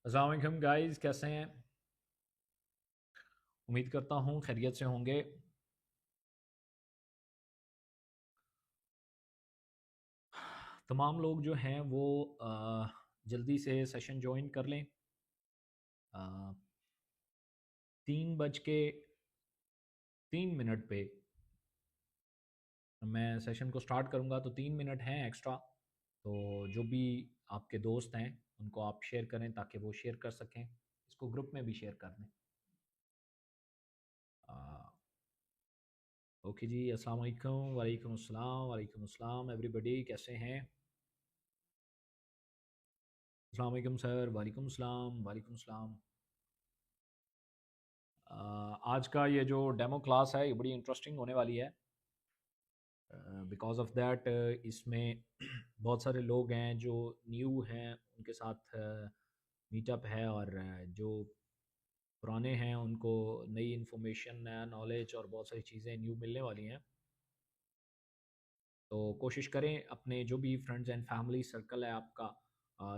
अस्सलाम वालेकुम गाइस, कैसे हैं? उम्मीद करता हूँ खैरियत से होंगे। तमाम लोग जो हैं वो जल्दी से सेशन ज्वाइन कर लें। 3:03 पे मैं सेशन को स्टार्ट करूँगा, तो 3 मिनट हैं एक्स्ट्रा। तो जो भी आपके दोस्त हैं उनको आप शेयर करें ताकि वो शेयर कर सकें, इसको ग्रुप में भी शेयर कर दें। ओके जी, अस्सलाम वालेकुम। वालेकुम अस्सलाम, वालेकुम अस्सलाम एवरीबॉडी, कैसे हैं? अस्सलाम वालेकुम सर। वालेकुम अस्सलाम, वालेकुम अस्सलाम। आज का ये जो डेमो क्लास है ये बड़ी इंटरेस्टिंग होने वाली है। बिकॉज ऑफ दैट इसमें बहुत सारे लोग हैं जो न्यू हैं, उनके साथ मीटअप है, और जो पुराने हैं उनको नई इन्फॉर्मेशन, नया नॉलेज और बहुत सारी चीज़ें न्यू मिलने वाली हैं। तो कोशिश करें अपने जो भी फ्रेंड्स एंड फैमिली सर्कल है आपका,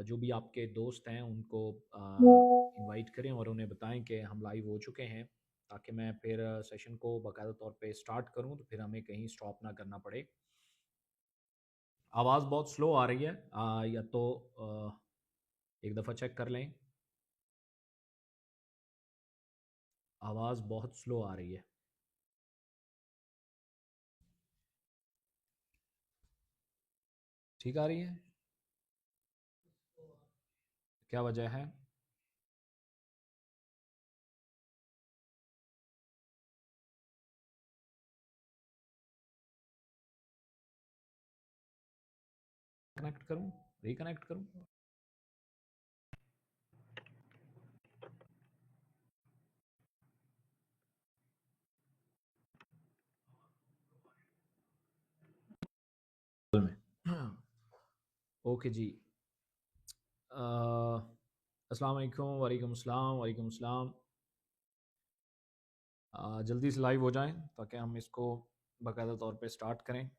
जो भी आपके दोस्त हैं उनको इनवाइट करें और उन्हें बताएं कि हम लाइव हो चुके हैं, ताकि मैं फिर सेशन को बाकायदा तौर पे स्टार्ट करूं तो फिर हमें कहीं स्टॉप ना करना पड़े। आवाज़ बहुत स्लो आ रही है, या तो एक दफ़ा चेक कर लें। आवाज़ बहुत स्लो आ रही है। ठीक आ रही है? क्या वजह है? कनेक्ट करूं? रिकनेक्ट करूं? में ओके जी। अस्सलाम वालेकुम। वालेकुम अस्सलाम, वालेकुम अस्सलाम। जल्दी से लाइव हो जाएं ताकि हम इसको बाकायदा तौर पे स्टार्ट करें।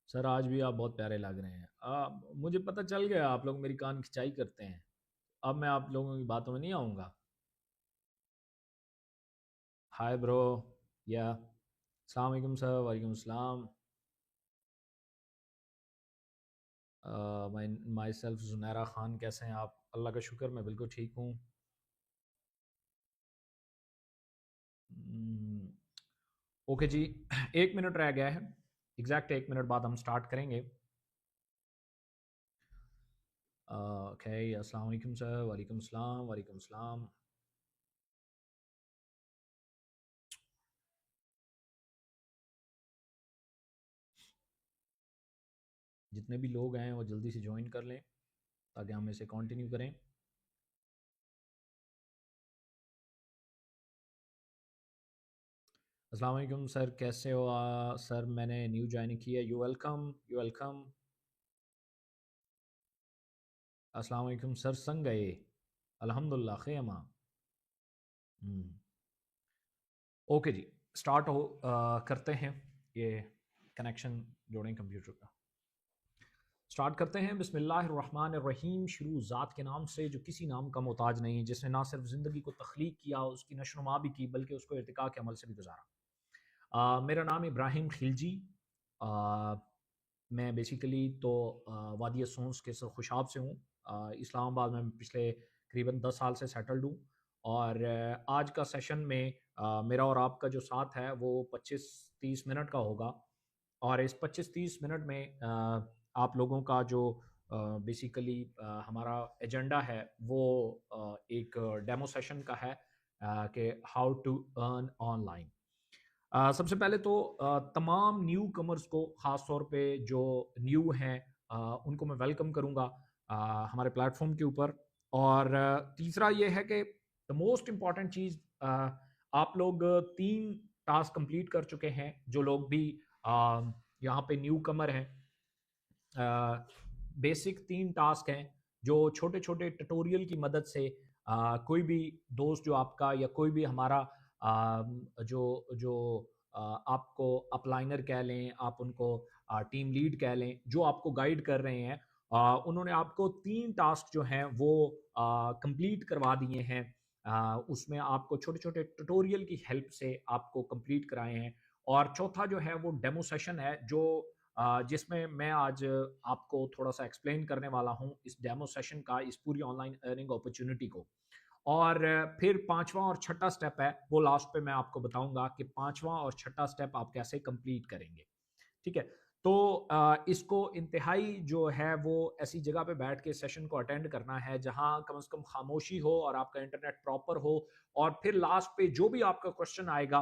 सर आज भी आप बहुत प्यारे लग रहे हैं। मुझे पता चल गया आप लोग मेरी कान खिंचाई करते हैं। अब मैं आप लोगों की बातों में नहीं आऊँगा। Hi bro. या अस्सलाम वालेकुम सर। वालेकुम अस्सलाम। माई सेल्फ जुनैरा ख़ान, कैसे हैं आप? अल्लाह का शुक्र, मैं बिल्कुल ठीक हूँ। ओके जी। 1 मिनट रह गया है, एग्जैक्ट 1 मिनट बाद हम स्टार्ट करेंगे। ओके, अस्सलाम वालेकुम सर। वालेकुम अस्सलाम, वालेकुम अस्सलाम। जितने भी लोग हैं वो जल्दी से ज्वाइन कर लें ताकि हम इसे कंटिन्यू करें। अस्सलाम वालेकुम सर, कैसे हो? सर मैंने न्यू ज्वाइन की है। You welcome, you welcome. अस्सलाम वालेकुम सर, संग गए? अल्हम्दुलिल्लाह खैमा। ओके जी, स्टार्ट हो करते हैं। ये कनेक्शन जोड़ें कंप्यूटर का। स्टार्ट करते हैं। बिस्मिल्लाहिर्रहमानिर्रहीम। शुरू ज़ात के नाम से जो किसी नाम का मोहताज नहीं, जिसने ना सिर्फ ज़िंदगी को तख्लीक किया, उसकी नशोनुमा भी की, बल्कि उसको इर्तिका के अमल से भी गुजारा। मेरा नाम इब्राहिम खिलजी। आ, मैं बेसिकली तो वादिया सोंस के खुशाब से हूँ। इस्लामाबाद में पिछले करीबन 10 साल से सेटल्ड हूँ। और आज का सेशन में मेरा और आपका जो साथ है वो 25-30 मिनट का होगा। और इस 25-30 मिनट में आप लोगों का जो बेसिकली हमारा एजेंडा है वो एक डेमो सेशन का है, कि हाउ टू अर्न ऑनलाइन। सबसे पहले तो तमाम न्यू कमर्स को, ख़ास तौर पे जो न्यू हैं, उनको मैं वेलकम करूँगा हमारे प्लेटफॉर्म के ऊपर। और तीसरा ये है कि द मोस्ट इम्पॉर्टेंट चीज़, आप लोग 3 टास्क कंप्लीट कर चुके हैं। जो लोग भी यहाँ पे न्यू कमर हैं, बेसिक 3 टास्क हैं जो छोटे छोटे ट्यूटोरियल की मदद से कोई भी दोस्त जो आपका या कोई भी हमारा जो जो आपको अपलाइनर कह लें, आप उनको टीम लीड कह लें, जो आपको गाइड कर रहे हैं, उन्होंने आपको 3 टास्क जो हैं वो कंप्लीट करवा दिए हैं। उसमें आपको छोटे-छोटे ट्यूटोरियल की हेल्प से आपको कंप्लीट कराए हैं। और चौथा जो है वो डेमो सेशन है, जो जिसमें मैं आज आपको थोड़ा-सा एक्सप्लेन करने वाला हूँ इस डेमो सेशन का, इस पूरी ऑनलाइन अर्निंग अपॉर्च्युनिटी को। और फिर 5वां और छठा स्टेप है, वो लास्ट पे मैं आपको बताऊँगा कि 5वां और छठा स्टेप आप कैसे कंप्लीट करेंगे। ठीक है? तो इसको इंतहाई जो है वो ऐसी जगह पे बैठ के सेशन को अटेंड करना है जहाँ कम से कम खामोशी हो और आपका इंटरनेट प्रॉपर हो। और फिर लास्ट पे जो भी आपका क्वेश्चन आएगा,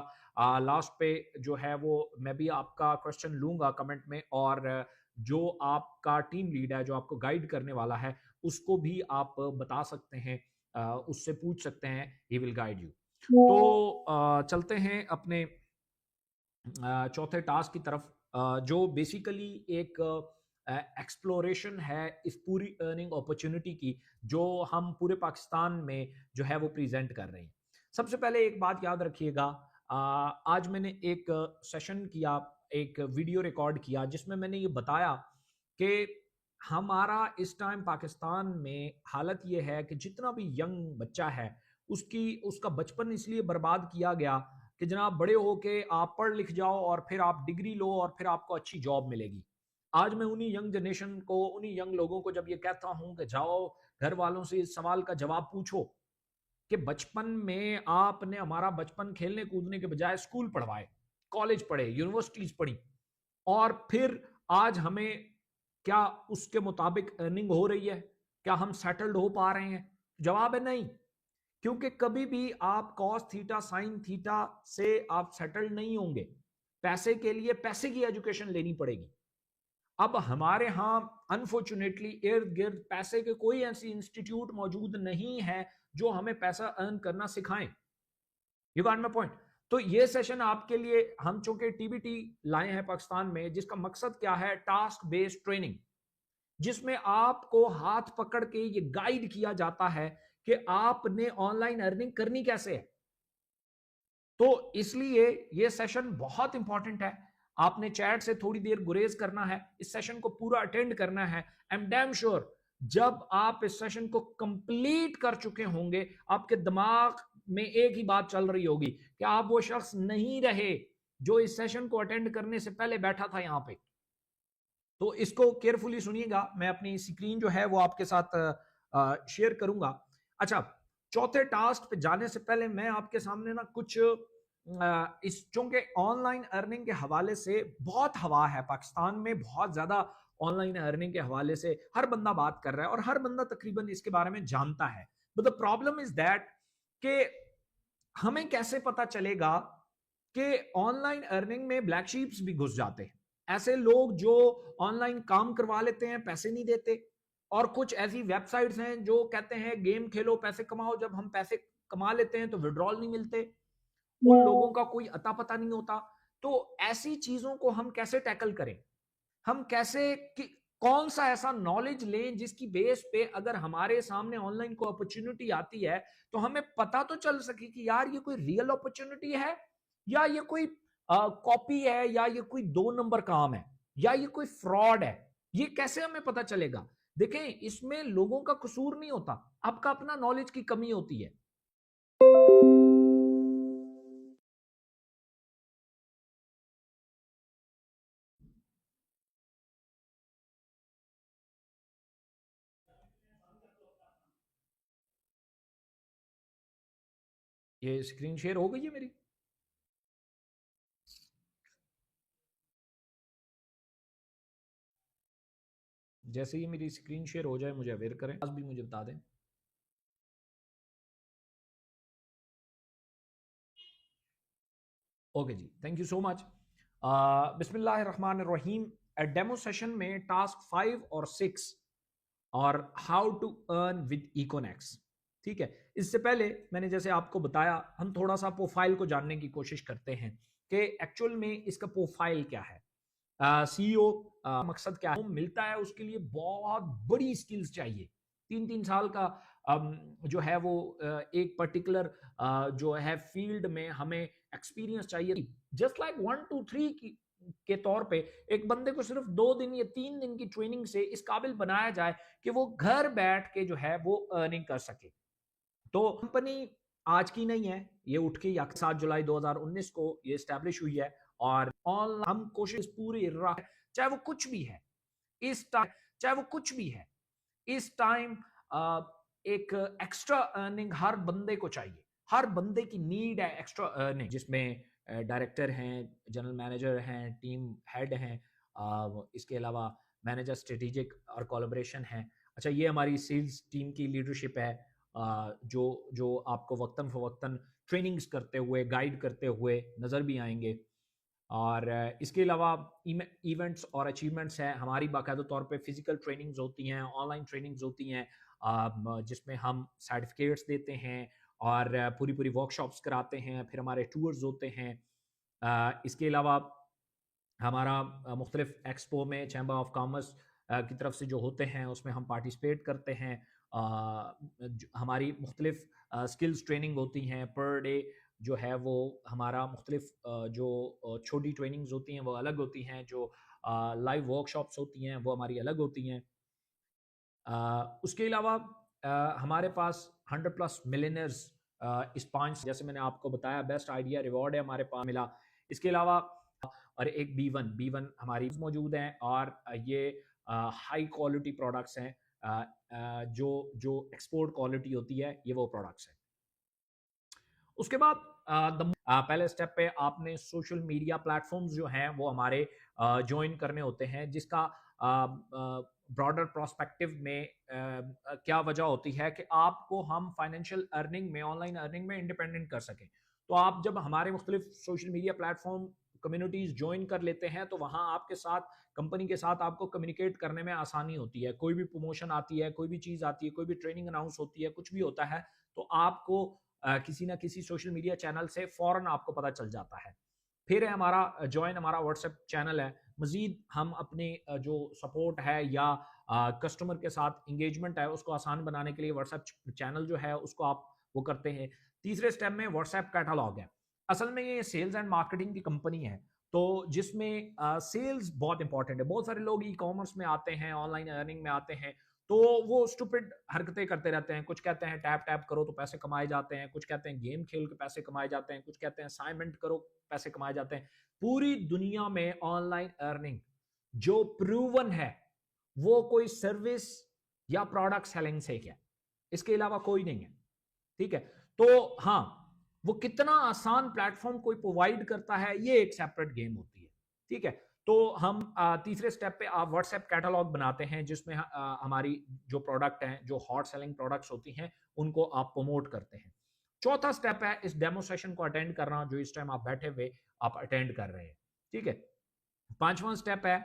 लास्ट पे जो है वो मैं भी आपका क्वेश्चन लूँगा कमेंट में, और जो आपका टीम लीड है, जो आपको गाइड करने वाला है, उसको भी आप बता सकते हैं, उससे पूछ सकते हैं, ही विल गाइड यू। तो चलते हैं अपने चौथे टास्क की तरफ, जो बेसिकली एक एक्सप्लोरेशन है इस पूरी अर्निंग अपॉर्चुनिटी की, जो हम पूरे पाकिस्तान में जो है वो प्रेजेंट कर रहे हैं। सबसे पहले एक बात याद रखिएगा, आज मैंने एक सेशन किया, एक वीडियो रिकॉर्ड किया, जिसमें मैंने ये बताया कि हमारा इस टाइम पाकिस्तान में हालत ये है कि जितना भी यंग बच्चा है, उसका बचपन इसलिए बर्बाद किया गया कि जनाब बड़े हो के आप पढ़ लिख जाओ और फिर आप डिग्री लो और फिर आपको अच्छी जॉब मिलेगी। आज मैं उन्हीं यंग जनरेशन को, उन्हीं यंग लोगों को जब ये कहता हूं कि जाओ घर वालों से इस सवाल का जवाब पूछो कि बचपन में आपने हमारा बचपन खेलने कूदने के बजाय स्कूल पढ़वाए, कॉलेज पढ़े, यूनिवर्सिटीज पढ़ी, और फिर आज हमें क्या उसके मुताबिक अर्निंग हो रही है? क्या हम सेटल्ड हो पा रहे हैं? जवाब है नहीं। क्योंकि कभी भी आप कॉस थीटा साइन थीटा से आप सेटल्ड नहीं होंगे। पैसे के लिए पैसे की एजुकेशन लेनी पड़ेगी। अब हमारे यहां अनफॉर्चुनेटली इर्द गिर्द पैसे के कोई ऐसी इंस्टीट्यूट मौजूद नहीं है जो हमें पैसा अर्न करना सिखाएं। You got my point? तो ये सेशन आपके लिए हम चूंकि टीबीटी लाए हैं पाकिस्तान में, जिसका मकसद क्या है, टास्क बेस्ड ट्रेनिंग, जिसमें आपको हाथ पकड़ के ये गाइड किया जाता है कि आपने ऑनलाइन अर्निंग करनी कैसे है। तो इसलिए ये सेशन बहुत इंपॉर्टेंट है। आपने चैट से थोड़ी देर गुरेज करना है, इस सेशन को पूरा अटेंड करना है। आई एम डैम श्योर जब आप इस सेशन को कंप्लीट कर चुके होंगे, आपके दिमाग में एक ही बात चल रही होगी कि आप वो शख्स नहीं रहे जो इस सेशन को अटेंड करने से पहले बैठा था यहां पे। तो इसको केयरफुली सुनिएगा, मैं अपनी स्क्रीन जो है वो आपके साथ शेयर करूंगा। अच्छा, चौथे टास्क पे जाने से पहले मैं आपके सामने ना कुछ इस चूंकि ऑनलाइन अर्निंग के हवाले से बहुत हवा है पाकिस्तान में, बहुत ज्यादा ऑनलाइन अर्निंग के हवाले से हर बंदा बात कर रहा है और हर बंदा तकरीबन इसके बारे में जानता है। But the problem is that कि हमें कैसे पता चलेगा कि ऑनलाइन अर्निंग में ब्लैक शीप्स भी घुस जाते हैं, ऐसे लोग जो ऑनलाइन काम करवा लेते हैं, पैसे नहीं देते। और कुछ ऐसी वेबसाइट्स हैं जो कहते हैं गेम खेलो पैसे कमाओ, जब हम पैसे कमा लेते हैं तो विड्रॉल नहीं मिलते, उन लोगों का कोई अता पता नहीं होता। तो ऐसी चीजों को हम कैसे टैकल करें? हम कैसे कि कौन सा ऐसा नॉलेज लें जिसकी बेस पे अगर हमारे सामने ऑनलाइन को अपॉर्चुनिटी आती है तो हमें पता तो चल सके कि यार ये कोई रियल अपॉर्चुनिटी है या ये कोई कॉपी है या ये कोई 2 नंबर काम है या ये कोई फ्रॉड है। ये कैसे हमें पता चलेगा? देखें, इसमें लोगों का कसूर नहीं होता, आपका अपना नॉलेज की कमी होती है। ये स्क्रीन शेयर हो गई है मेरी? जैसे ही मेरी स्क्रीन शेयर हो जाए मुझे अवेयर करें, आज भी मुझे बता दें। ओके जी, थैंक यू सो मच। बिस्मिल्लाहिर्रहमानिर्रहीम। डेमो सेशन में टास्क 5 और 6 और how to earn with Econex. ठीक है, इससे पहले मैंने जैसे आपको बताया, हम थोड़ा सा प्रोफाइल को जानने की कोशिश करते हैं कि एक्चुअल में इसका प्रोफाइल क्या है। सीईओ मकसद क्या है मिलता है, उसके लिए बहुत बड़ी स्किल्स चाहिए। 3-3 साल का जो है वो एक पर्टिकुलर जो है फील्ड में हमें एक्सपीरियंस चाहिए, जस्ट लाइक 1 2 3 के तौर पे एक बंदे को सिर्फ 2 दिन या 3 दिन की ट्रेनिंग से इस काबिल बनाया जाए कि वो घर बैठ के जो है वो अर्निंग कर सके। तो कंपनी आज की नहीं है, ये उठ के 7 जुलाई 2019 को ये स्टैब्लिश हुई है, और ऑनलाइन हम कोशिश पूरी राह, चाहे वो कुछ भी है इस टाइम, चाहे वो कुछ भी है इस टाइम, एक एक्स्ट्रा अर्निंग हर बंदे को चाहिए, हर बंदे की नीड है एक्स्ट्रा अर्निंग, जिसमें डायरेक्टर हैं, जनरल मैनेजर हैं, टीम हेड हैं, इसके अलावा मैनेजर स्ट्रेटेजिक और कोलैबोरेशन है। अच्छा, ये हमारी सेल्स टीम की लीडरशिप है, जो जो आपको वक्तन फवक्तन ट्रेनिंग्स करते हुए, गाइड करते हुए नज़र भी आएंगे। और इसके अलावा इवेंट्स और अचीवमेंट्स हैं हमारी, बाकायदा तौर पे फिजिकल ट्रेनिंग्स होती हैं, ऑनलाइन ट्रेनिंग्स होती हैं, जिसमें हम सर्टिफिकेट्स देते हैं और पूरी पूरी वर्कशॉप्स कराते हैं, फिर हमारे टूर्स होते हैं। इसके अलावा हमारा मुख्तलिफ एक्सपो में चैम्बर ऑफ कॉमर्स की तरफ से जो होते हैं उसमें हम पार्टिसिपेट करते हैं। हमारी मुख्तलिफ स्किल्स ट्रेनिंग होती हैं पर डे, जो है वो हमारा मुख्तलिफ जो छोटी ट्रेनिंग्स होती हैं वो अलग होती हैं, जो लाइव वर्कशॉप्स होती हैं वो हमारी अलग होती हैं। उसके अलावा हमारे पास 100+ मिलियनर्स इस 5, जैसे मैंने आपको बताया, बेस्ट आइडिया रिवॉर्ड है हमारे पास मिला। इसके अलावा और एक B1 हमारी मौजूद हैं, और ये हाई क्वालिटी प्रोडक्ट्स हैं, जो जो एक्सपोर्ट क्वालिटी होती है, ये वो प्रोडक्ट्स हैं। उसके बाद पहले स्टेप पे आपने सोशल मीडिया प्लेटफॉर्म्स जो हैं वो हमारे ज्वाइन करने होते हैं, जिसका ब्रॉडर प्रोस्पेक्टिव में क्या वजह होती है कि आपको हम फाइनेंशियल अर्निंग में, ऑनलाइन अर्निंग में इंडिपेंडेंट कर सकें। तो आप जब हमारे मुख्तलिफ social media platform communities join कर लेते हैं तो वहाँ आपके साथ, कंपनी के साथ आपको कम्युनिकेट करने में आसानी होती है। कोई भी प्रमोशन आती है, कोई भी चीज़ आती है, कोई भी ट्रेनिंग अनाउंस होती है, कुछ भी होता है, तो आपको किसी ना किसी सोशल मीडिया चैनल से फ़ौरन आपको पता चल जाता है। फिर है हमारा जॉइन, हमारा व्हाट्सएप चैनल है। मज़ीद हम अपने जो सपोर्ट है या कस्टमर के साथ इंगेजमेंट है उसको आसान बनाने के लिए व्हाट्सएप चैनल जो है उसको आप वो करते हैं। तीसरे स्टेप में व्हाट्सएप कैटलॉग है। असल में ये सेल्स एंड मार्केटिंग की कंपनी है, तो जिसमें सेल्स बहुत इंपॉर्टेंट है। बहुत सारे लोग ई कॉमर्स में आते हैं, ऑनलाइन अर्निंग में आते हैं, तो वो स्टूपिड हरकतें करते रहते हैं। कुछ कहते हैं टैप टैप करो तो पैसे कमाए जाते हैं, कुछ कहते हैं गेम खेल के पैसे कमाए जाते हैं, कुछ कहते हैं असाइनमेंट करो पैसे कमाए जाते हैं। पूरी दुनिया में ऑनलाइन अर्निंग जो प्रूवन है वो कोई सर्विस या प्रोडक्ट सेलिंग से क्या, इसके अलावा कोई नहीं है। ठीक है, तो हाँ, वो कितना आसान प्लेटफॉर्म कोई प्रोवाइड करता है ये एक सेपरेट गेम होती है। ठीक है, तो हम तीसरे स्टेप पे आप व्हाट्सएप कैटलॉग बनाते हैं, जिसमें हमारी जो प्रोडक्ट हैं, जो हॉट सेलिंग प्रोडक्ट्स होती हैं, उनको आप प्रमोट करते हैं। चौथा स्टेप है इस डेमो सेशन को अटेंड करना, जो इस टाइम आप बैठे हुए आप अटेंड कर रहे हैं। ठीक है, पांचवा स्टेप है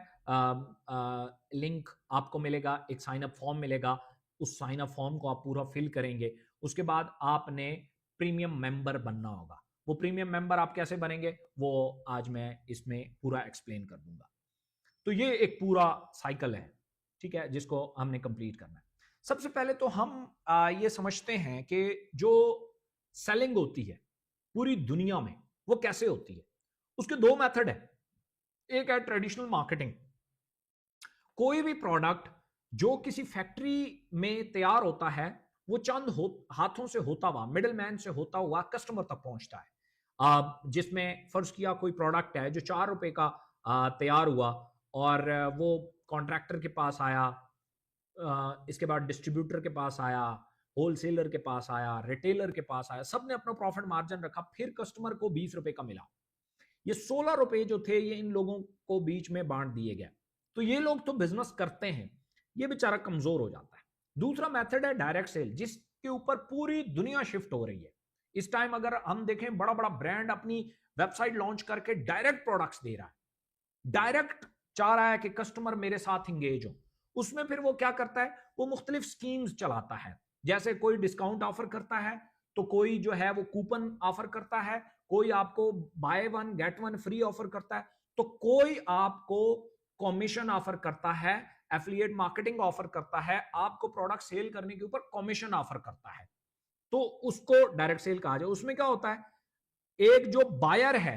लिंक आपको मिलेगा, एक साइन अप फॉर्म मिलेगा, उस साइन अप फॉर्म को आप पूरा फिल करेंगे। उसके बाद आपने प्रीमियम मेंबर बनना होगा। वो प्रीमियम मेंबर आप कैसे बनेंगे वो आज मैं इसमें पूरा एक्सप्लेन कर दूंगा। तो ये एक पूरा साइकिल है, ठीक है, जिसको हमने कंप्लीट करना है। सबसे पहले तो हम ये समझते हैं कि जो सेलिंग होती है पूरी दुनिया में वो कैसे होती है। उसके दो मेथड है। एक है ट्रेडिशनल मार्केटिंग। कोई भी प्रोडक्ट जो किसी फैक्ट्री में तैयार होता है वो चंद हाथों से होता हुआ, मिडिल मैन से होता हुआ कस्टमर तक पहुंचता है। जिसमें फर्ज किया कोई प्रोडक्ट है जो 4 रुपए का तैयार हुआ और वो कॉन्ट्रैक्टर के पास आया, इसके बाद डिस्ट्रीब्यूटर के पास आया, होलसेलर के पास आया, रिटेलर के पास आया, सबने अपना प्रॉफिट मार्जिन रखा, फिर कस्टमर को 20 रुपए का मिला। ये 16 रुपए जो थे ये इन लोगों को बीच में बांट दिए गए। तो ये लोग तो बिजनेस करते हैं, ये बेचारा कमजोर हो जाता है। दूसरा मेथड है डायरेक्ट सेल, जिसके ऊपर पूरी दुनिया शिफ्ट हो रही है। इस टाइम अगर हम देखें, बड़ा बड़ा ब्रांड अपनी वेबसाइट लॉन्च करके डायरेक्ट प्रोडक्ट्स दे रहा है, डायरेक्ट चाह रहा है कि कस्टमर मेरे साथ इंगेज हो। उसमें फिर वो क्या करता है, वो मुख्तलिफ स्कीम्स चलाता है। जैसे कोई डिस्काउंट ऑफर करता है, तो कोई जो है वो कूपन ऑफर करता है, कोई आपको by one get one free offer करता है, तो कोई आपको कमीशन ऑफर करता है एफिलिएट मार्केटिंग ऑफर करता है, आपको प्रोडक्ट सेल करने के ऊपर कमीशन ऑफर करता है, तो उसको डायरेक्ट सेल कहा जाए। उसमें क्या होता है, एक जो बायर है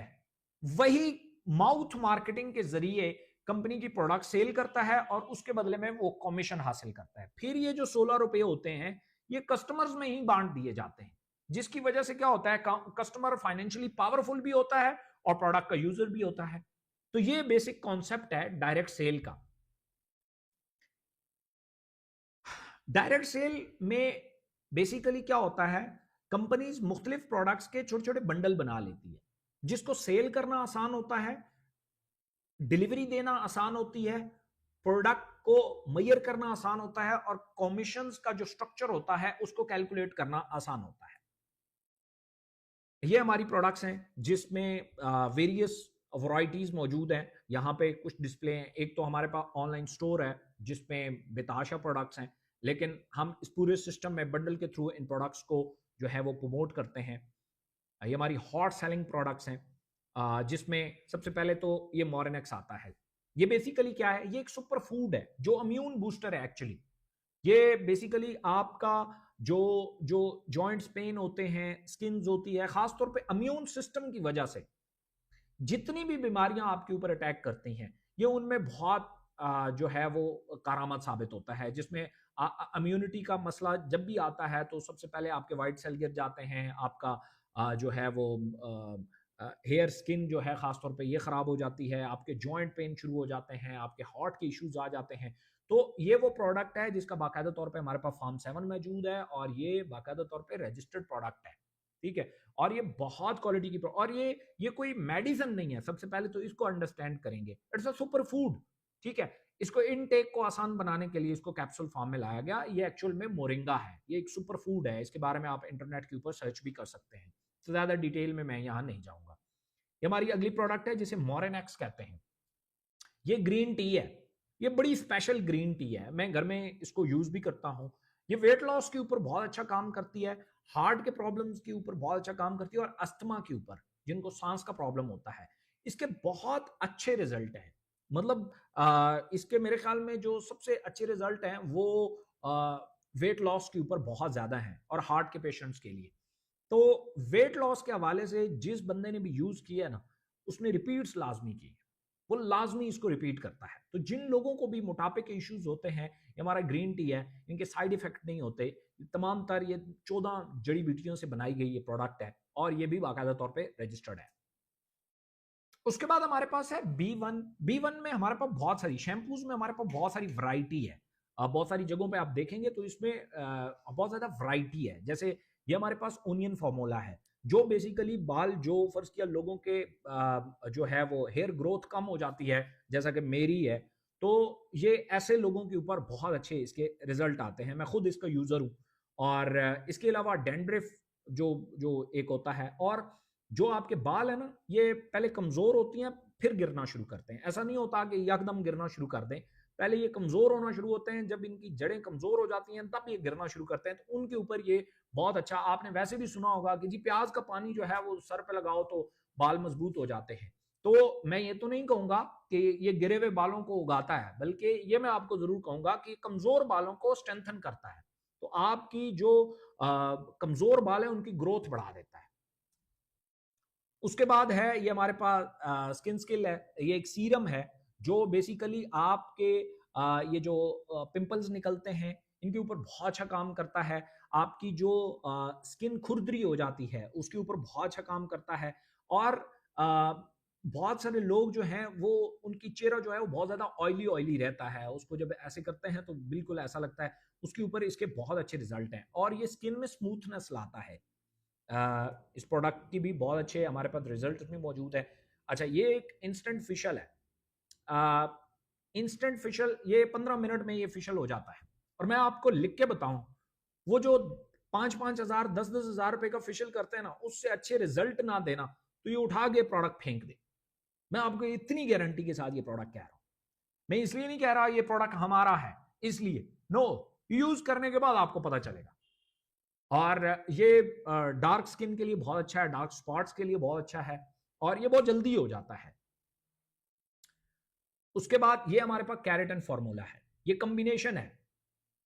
वही माउथ मार्केटिंग के जरिए कंपनी की प्रोडक्ट सेल करता है और उसके बदले में वो कमीशन हासिल करता है। फिर ये जो 16 रुपए होते हैं ये कस्टमर्स में ही बांट दिए जाते हैं, जिसकी वजह से क्या होता है, कस्टमर फाइनेंशियली पावरफुल भी होता है और प्रोडक्ट का यूजर भी होता है। तो ये बेसिक कॉन्सेप्ट है डायरेक्ट सेल का। डायरेक्ट सेल में बेसिकली क्या होता है, कंपनीज मुख्तलिफ प्रोडक्ट्स के छोटे छोटे बंडल बना लेती है, जिसको सेल करना आसान होता है, डिलीवरी देना आसान होती है, प्रोडक्ट को मेजर करना आसान होता है और कमीशंस का जो स्ट्रक्चर होता है उसको कैलकुलेट करना आसान होता है। ये हमारी प्रोडक्ट्स हैं जिसमें वेरियस वैरायटीज मौजूद हैं। यहाँ पे कुछ डिस्प्ले हैं। एक तो हमारे पास ऑनलाइन स्टोर है जिसमें बेताशा प्रोडक्ट्स हैं, लेकिन हम इस पूरे सिस्टम में बंडल के थ्रू इन प्रोडक्ट्स को जो है वो प्रमोट करते हैं। ये हमारी हॉट सेलिंग प्रोडक्ट्स हैं, जिसमें सबसे पहले तो ये मोरेनेक्स आता है। ये बेसिकली क्या है, ये एक सुपर फूड है जो इम्यून बूस्टर है एक्चुअली। ये बेसिकली आपका जो जो जॉइंट्स पेन होते हैं, स्किन्स होती है, खासतौर पे इम्यून सिस्टम की वजह से जितनी भी बीमारियां आपके ऊपर अटैक करती हैं, ये उनमें बहुत जो है वो कारामद साबित होता है। जिसमें इम्यूनिटी का मसला जब भी आता है तो सबसे पहले आपके वाइट सेल गिर जाते हैं, आपका जो है वो हेयर स्किन जो है खासतौर पे ये ख़राब हो जाती है, आपके जॉइंट पेन शुरू हो जाते हैं, आपके हार्ट के इश्यूज आ जाते हैं। तो ये वो प्रोडक्ट है जिसका बाकायदा तौर पे हमारे पास फार्म 7 मौजूद है और ये बाकायदा तौर पे रजिस्टर्ड प्रोडक्ट है, ठीक है। और ये बहुत क्वालिटी की और ये कोई मेडिसिन नहीं है। सबसे पहले तो इसको अंडरस्टैंड करेंगे, इट्स अ सुपर फूड, ठीक है। इसको इनटेक को आसान बनाने के लिए इसको कैप्सूल फॉर्म में लाया गया। ये एक्चुअल में मोरिंगा है, ये एक सुपर फूड है। इसके बारे में आप इंटरनेट के ऊपर सर्च भी कर सकते हैं, तो ज्यादा डिटेल में मैं यहाँ नहीं जाऊंगा। ये हमारी अगली प्रोडक्ट है जिसे मोरेनेक्स कहते हैं। ये ग्रीन टी है, ये बड़ी स्पेशल ग्रीन टी है। मैं घर में इसको यूज भी करता हूँ। ये वेट लॉस के ऊपर बहुत अच्छा काम करती है, हार्ट के प्रॉब्लम्स के ऊपर बहुत अच्छा काम करती है और अस्थमा के ऊपर, जिनको सांस का प्रॉब्लम होता है, इसके बहुत अच्छे रिजल्ट हैं। मतलब इसके मेरे ख्याल में जो सबसे अच्छे रिजल्ट हैं वो वेट लॉस के ऊपर बहुत ज्यादा हैं और हार्ट के पेशेंट्स के लिए। तो वेट लॉस के हवाले से जिस बंदे ने भी यूज किया ना, उसने रिपीट्स लाजमी की, वो लाजमी इसको रिपीट करता है। तो जिन लोगों को भी मोटापे के इश्यूज होते हैं, ये हमारा ग्रीन टी है, इनके साइड इफेक्ट नहीं होते। तमाम तर ये 14 जड़ी बूटियों से बनाई गई ये प्रोडक्ट है और ये भी बाकायदा तौर पे रजिस्टर्ड है। उसके बाद हमारे पास है B1। B1 में हमारे पास बहुत सारी शैम्पूज में हमारे पास बहुत सारी वैरायटी है। बहुत सारी जगहों पे आप देखेंगे तो इसमें बहुत ज्यादा वैरायटी है। जैसे ये हमारे पास ओनियन फार्मूला है, जो बेसिकली बाल जो फर्ज किया लोगों के जो है वो हेयर ग्रोथ कम हो जाती है, जैसा कि मेरी है, तो ये ऐसे लोगों के ऊपर बहुत अच्छे इसके रिजल्ट आते हैं। मैं खुद इसका यूजर हूँ। और इसके अलावा डेंड्रिफ जो जो एक होता है, और जो आपके बाल है ना, ये पहले कमजोर होती हैं फिर गिरना शुरू करते हैं। ऐसा नहीं होता कि एकदम गिरना शुरू कर दें, पहले ये कमजोर होना शुरू होते हैं। जब इनकी जड़ें कमजोर हो जाती हैं तब ये गिरना शुरू करते हैं। तो उनके ऊपर ये बहुत अच्छा। आपने वैसे भी सुना होगा कि जी प्याज का पानी जो है वो सर पे लगाओ तो बाल मजबूत हो जाते हैं। तो मैं ये तो नहीं कहूंगा कि ये गिरे हुए बालों को उगाता है, बल्कि ये मैं आपको जरूर कहूंगा कि कमजोर बालों को स्ट्रेंथन करता है। तो आपकी जो कमजोर बाल है उनकी ग्रोथ बढ़ा देता है। उसके बाद है ये हमारे पास स्किन स्किल है। ये एक सीरम है जो बेसिकली आपके ये जो पिंपल्स निकलते हैं इनके ऊपर बहुत अच्छा काम करता है। आपकी जो स्किन खुरदरी हो जाती है उसके ऊपर बहुत अच्छा काम करता है। और बहुत सारे लोग जो हैं वो उनकी चेहरा जो है वो बहुत ज्यादा ऑयली ऑयली रहता है, उसको जब ऐसे करते हैं तो बिल्कुल ऐसा लगता है। उसके ऊपर इसके बहुत अच्छे रिजल्ट हैं और ये स्किन में स्मूथनेस लाता है। इस प्रोडक्ट की भी बहुत अच्छे हमारे पास रिजल्ट इसमें मौजूद है। अच्छा, ये एक इंस्टेंट फेशियल है। इंस्टेंट फेशियल ये 15 मिनट में ये फेशियल हो जाता है। और मैं आपको लिख के बताऊं, वो जो 5-5 हजार 10-10 हजार रुपए का फेशियल करते हैं ना, उससे अच्छे रिजल्ट ना देना तो ये उठा के प्रोडक्ट फेंक दे। मैं आपको इतनी गारंटी के साथ ये प्रोडक्ट कह रहा हूं। मैं इसलिए नहीं कह रहा ये प्रोडक्ट हमारा है इसलिए, नो, यूज करने के बाद आपको पता चलेगा। और ये डार्क स्किन के लिए बहुत अच्छा है, डार्क स्पॉट्स के लिए बहुत अच्छा है और ये बहुत जल्दी हो जाता है। उसके बाद ये हमारे पास कैरेटन फार्मूला है। ये कॉम्बिनेशन है,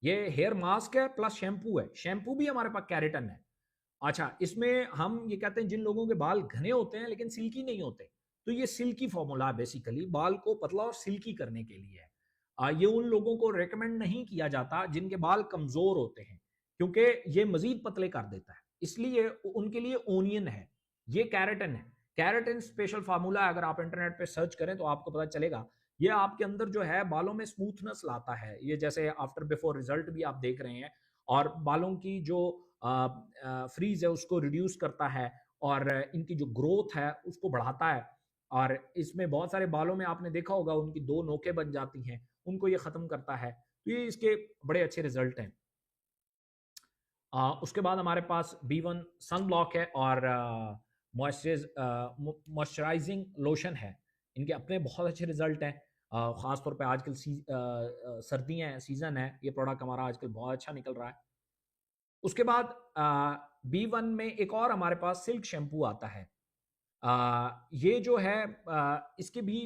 ये हेयर मास्क है प्लस शैम्पू है, शैम्पू भी हमारे पास कैरेटन है। अच्छा, इसमें हम ये कहते हैं जिन लोगों के बाल घने होते हैं लेकिन सिल्की नहीं होते, तो ये सिल्की फॉर्मूला है, बेसिकली बाल को पतला और सिल्की करने के लिए है। ये उन लोगों को रेकमेंड नहीं किया जाता जिनके बाल कमजोर होते हैं, क्योंकि ये मजीद पतले कर देता है, इसलिए उनके लिए ओनियन है, ये कैरेटन है। कैरेटन स्पेशल फार्मूला अगर आप इंटरनेट पे सर्च करें तो आपको पता चलेगा। ये आपके अंदर जो है बालों में स्मूथनेस लाता है, ये जैसे आफ्टर बिफोर रिजल्ट भी आप देख रहे हैं, और बालों की जो फ्रीज है उसको रिड्यूस करता है, और इनकी जो ग्रोथ है उसको बढ़ाता है। और इसमें बहुत सारे बालों में आपने देखा होगा उनकी दो नोकें बन जाती हैं, उनको ये खत्म करता है। तो ये इसके बड़े अच्छे रिजल्ट हैं। उसके बाद हमारे पास B1 सन ब्लॉक है और मॉइस्चराइजिंग लोशन है। इनके अपने बहुत अच्छे रिजल्ट हैं, ख़ासतौर पे आजकल सर्दियाँ हैं, सीज़न है, ये प्रोडक्ट हमारा आजकल बहुत अच्छा निकल रहा है। उसके बाद B1 में एक और हमारे पास सिल्क शैम्पू आता है। ये जो है इसके भी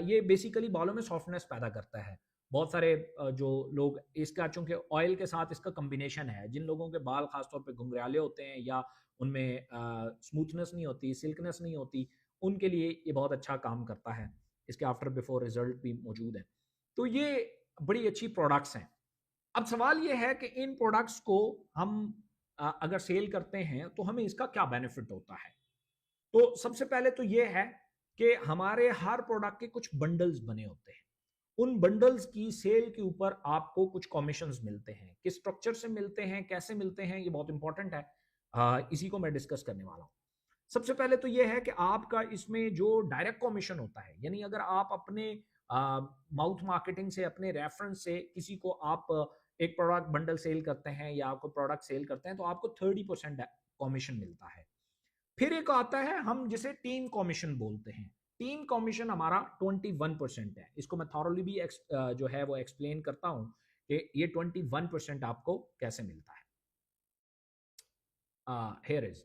ये बेसिकली बालों में सॉफ्टनेस पैदा करता है। बहुत सारे जो लोग इसका, चूँकि ऑयल के साथ इसका कॉम्बिनेशन है, जिन लोगों के बाल ख़ास तौर पे घुंघराले होते हैं या उनमें स्मूथनेस नहीं होती, सिल्कनेस नहीं होती, उनके लिए ये बहुत अच्छा काम करता है। इसके आफ्टर बिफोर रिजल्ट भी मौजूद हैं। तो ये बड़ी अच्छी प्रोडक्ट्स हैं। अब सवाल ये है कि इन प्रोडक्ट्स को हम अगर सेल करते हैं तो हमें इसका क्या बेनिफिट होता है? तो सबसे पहले तो ये है कि हमारे हर प्रोडक्ट के कुछ बंडल्स बने होते हैं। उन बंडल्स की सेल के ऊपर आपको कुछ कमीशंस मिलते हैं। किस स्ट्रक्चर से मिलते हैं, कैसे मिलते हैं, ये बहुत इंपॉर्टेंट है। इसी को मैं डिस्कस करने वाला हूँ। सबसे पहले तो ये है कि आपका इसमें जो डायरेक्ट कमीशन होता है, यानी अगर आप अपने माउथ मार्केटिंग से, अपने रेफरेंस से किसी को आप एक प्रोडक्ट बंडल सेल करते हैं या आपको प्रोडक्ट सेल करते हैं, तो आपको 30% कमीशन मिलता है। फिर एक आता है हम जिसे टीम कमीशन बोलते हैं। टीम कमीशन हमारा 21% है। इसको मैं थॉरली भी जो है वो एक्सप्लेन करता हूं कि ये 21% आपको कैसे मिलता है। हियर इज,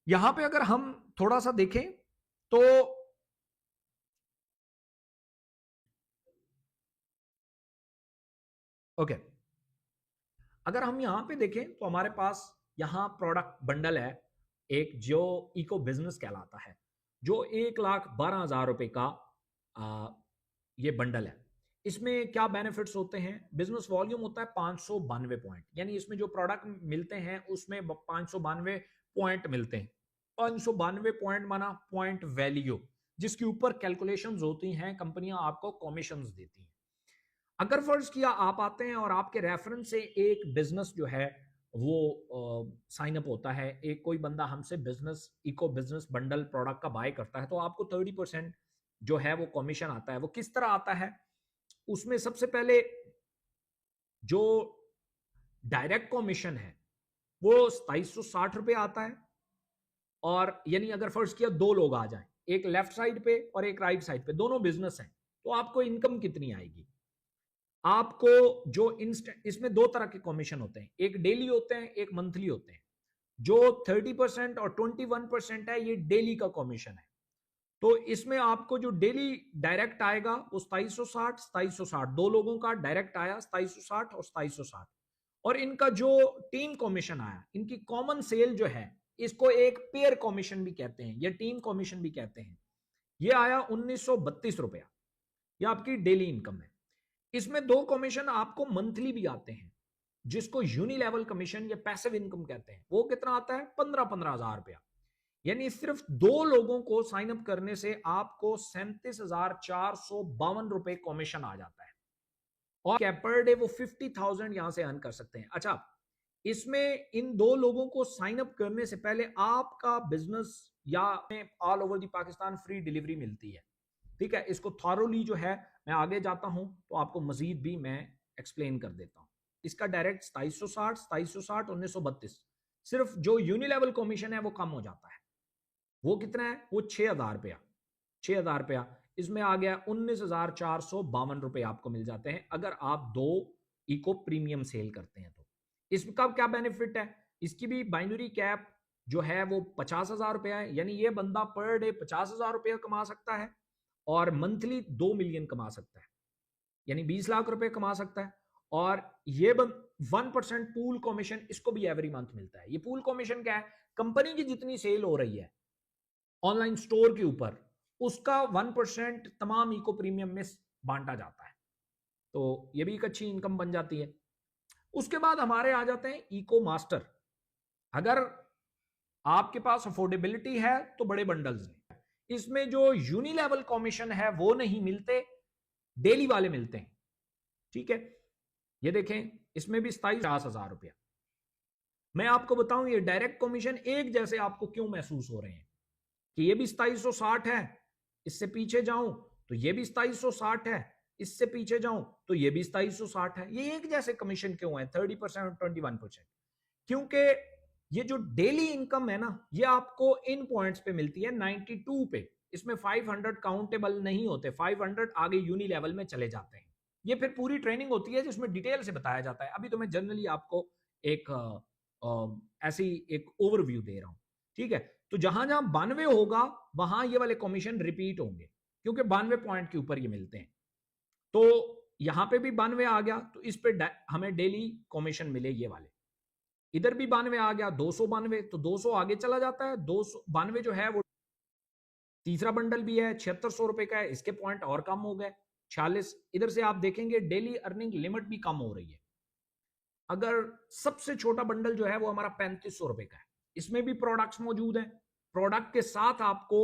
यहां पे अगर हम थोड़ा सा देखें तो ओके, अगर हम यहां पे देखें तो हमारे पास यहां प्रोडक्ट बंडल है एक, जो इको बिजनेस कहलाता है, जो 1,12,000 रुपए का ये बंडल है। इसमें क्या बेनिफिट्स होते हैं? बिजनेस वॉल्यूम होता है 592 पॉइंट, यानी इसमें जो प्रोडक्ट मिलते हैं उसमें 592 पॉइंट मिलते हैं। 592 पॉइंट माना पॉइंट वैल्यू, जिसके ऊपर कैलकुलेशंस होती हैं, कंपनियां आपको कमीशंस देती हैं। अगर फर्ज किया आप आते हैं और आपके रेफरेंस से एक बिजनेस जो है वो साइन अप होता है, एक कोई बंदा हमसे business, eco business bundle product का बाय करता है, तो आपको 30% जो है वो कमीशन आता है। वो किस तरह आता है? उसमें सबसे पहले जो डायरेक्ट कमीशन है वो 2760 रुपये आता है। और यानी अगर फर्ज किया दो लोग आ जाएं, एक लेफ्ट साइड पे और एक राइट साइड पे, दोनों बिजनेस हैं, तो आपको इनकम कितनी आएगी? आपको जो इंस्टेंट, इसमें दो तरह के कमीशन होते हैं, एक डेली होते हैं, एक मंथली होते हैं। जो 30% और 21% है, ये डेली का कमीशन है। तो इसमें आपको जो डेली डायरेक्ट आएगा वो 2760, 2760, दो लोगों का डायरेक्ट आया 2760 और 2760। और इनका जो टीम कमीशन आया, इनकी कॉमन सेल जो है, इसको एक पेयर कमीशन भी कहते हैं या टीम कमीशन भी कहते हैं, ये आया 1932 रुपया। ये आपकी डेली इनकम है। इसमें दो कमीशन आपको मंथली भी आते हैं, जिसको यूनिलेवल कमीशन या पैसिव इनकम कहते हैं। वो कितना आता है? 15,000 रुपया। यानी सिर्फ दो लोगों को साइन अप करने से आपको 37,452 रुपए कमीशन आ जाता है, और पर डे वो 50,000 यहां से अर्न कर सकते हैं। अच्छा, इसमें इन दो लोगों को साइन अप करने से पहले आपका बिजनेस या all over the Pakistan free delivery मिलती है। ठीक है, इसको थॉरोली जो है, मैं आगे जाता हूं तो आपको मजीद भी मैं एक्सप्लेन कर देता हूं। इसका डायरेक्ट 2760, 2760, 1932, सिर्फ जो यूनिलेवल कमीशन है वो कम हो जाता है। वो कितना है? वो 6,000 रुपया, 6,000 रुपया। इसमें आ गया 19,452 रुपए आपको मिल जाते हैं अगर आप दो इको प्रीमियम सेल करते हैं। तो इसका क्या बेनिफिट है? इसकी भी बाइनरी कैप जो है वो 50,000 रुपया है, यानी ये बंदा पर डे 50,000 रुपया कमा सकता है और मंथली 2 मिलियन कमा सकता है। यानी 20 लाख रुपए कमा सकता है। और ये 1% पूल कमीशन इसको भी एवरी मंथ मिलता है। ये पूल कमीशन क्या है? कंपनी की जितनी सेल हो रही है ऑनलाइन स्टोर के ऊपर, उसका 1% तमाम इको प्रीमियम में बांटा जाता है। तो ये भी एक अच्छी इनकम बन जाती है। उसके बाद हमारे आ जाते हैं इको मास्टर। अगर आपके पास अफोर्डेबिलिटी है तो बड़े बंडल्स हैं, इसमें जो यूनिलेवल कमीशन है वो नहीं मिलते, डेली वाले मिलते हैं। ठीक है, ये देखें, इसमें भी 27,50,000 रुपया। मैं आपको बताऊं ये डायरेक्ट कमीशन एक जैसे आपको क्यों महसूस हो रहे हैं कि ये भी 2760 है, इससे पीछे जाऊं तो ये भी 2760 है, इससे पीछे जाऊं तो ये भी 2760 है। ये एक जैसे कमीशन क्यों है 30% और 21%? क्योंकि ये जो डेली इनकम है ना, ये आपको इन पॉइंट्स पे मिलती है 92 पे। इसमें 500 काउंटेबल नहीं होते, 500 आगे यूनी लेवल में चले जाते हैं। ये फिर पूरी ट्रेनिंग होती है जिसमें डिटेल से बताया जाता है। अभी तो मैं जनरली आपको एक ऐसी एक ओवरव्यू दे रहा हूं। ठीक है, तो जहां जहां 92 होगा वहां ये वाले कमीशन रिपीट होंगे, क्योंकि 92 पॉइंट के ऊपर ये मिलते हैं। तो यहां पे भी 92 आ गया तो इस पे हमें डेली कमीशन मिले ये वाले। इधर भी 92 आ गया, 292, तो 200 आगे चला जाता है। 292 जो है वो तीसरा बंडल भी है, 7600 रुपए का है, इसके पॉइंट और कम हो गए 46। इधर से आप देखेंगे डेली अर्निंग लिमिट भी कम हो रही है। अगर सबसे छोटा बंडल जो है वो हमारा 3500 रुपए का है, इसमें भी प्रोडक्ट्स मौजूद हैं। प्रोडक्ट के साथ आपको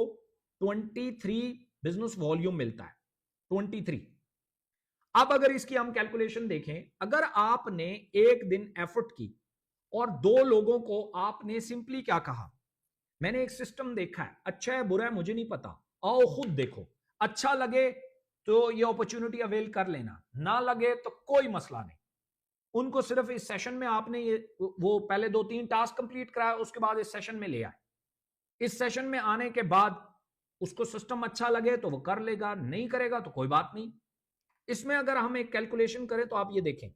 23 बिजनेस वॉल्यूम मिलता है, 23। अब अगर इसकी हम कैलकुलेशन देखें, अगर आपने एक दिन एफर्ट की और 2 लोगों को आपने सिंपली क्या कहा, मैंने एक सिस्टम देखा है, अच्छा है बुरा है मुझे नहीं पता, आओ खुद देखो, अच्छा लगे तो ये अपॉर्चुनिटी अवेल कर लेना, ना लगे तो कोई मसला नहीं। उनको सिर्फ इस सेशन में आपने ये वो पहले 2-3 टास्क कंप्लीट कराया, उसके बाद इस सेशन में ले आए। इस सेशन में आने के बाद उसको सिस्टम अच्छा लगे तो वो कर लेगा, नहीं करेगा तो कोई बात नहीं। इसमें अगर हम एक कैलकुलेशन करें तो आप ये देखें,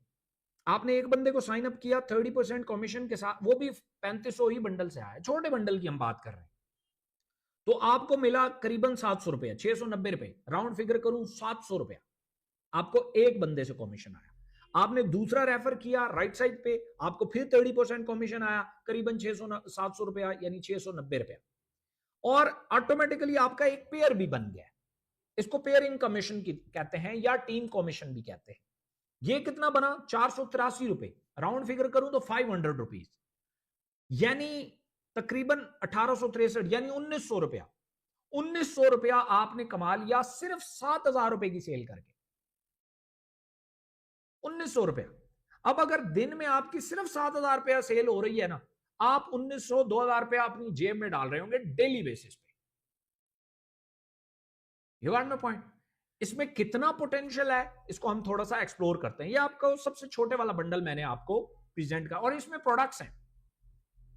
आपने एक बंदे को साइन अप किया 30% कमीशन के साथ, वो भी 3500 ही बंडल से आया, छोटे बंडल की हम बात कर रहे हैं। तो आपको मिला करीबन 700 रुपया, 690 रुपए, राउंड फिगर करूं 700 रुपया आपको एक बंदे से कमीशन आया। आपने दूसरा रेफर किया राइट साइड पे, आपको फिर 30% कमीशन आया, करीबन 700 रुपया, यानी 690 रुपया। और ऑटोमेटिकली आपका एक पेयर भी बन गया। इसको पेयर इन कमीशन कहते हैं या टीम कमीशन भी कहते हैं। ये कितना बना? 483 रुपए, राउंड फिगर करूं तो 500 रुपीज, यानी तकरीबन 1863, यानी 1900 रुपया। 1900 रुपया आपने कमा लिया सिर्फ 7000 रुपए की सेल करके। 1900 रुपया। अब अगर दिन में आपकी सिर्फ 7000 रुपया सेल हो रही है ना, आप 1900 2000 रुपया अपनी जेब में डाल रहे होंगे डेली बेसिस पे। You got my point? इसमें कितना पोटेंशियल है इसको हम थोड़ा सा एक्सप्लोर करते हैं। ये आपको सबसे छोटे वाला बंडल मैंने आपको प्रेजेंट का, और इसमें प्रोडक्ट्स हैं,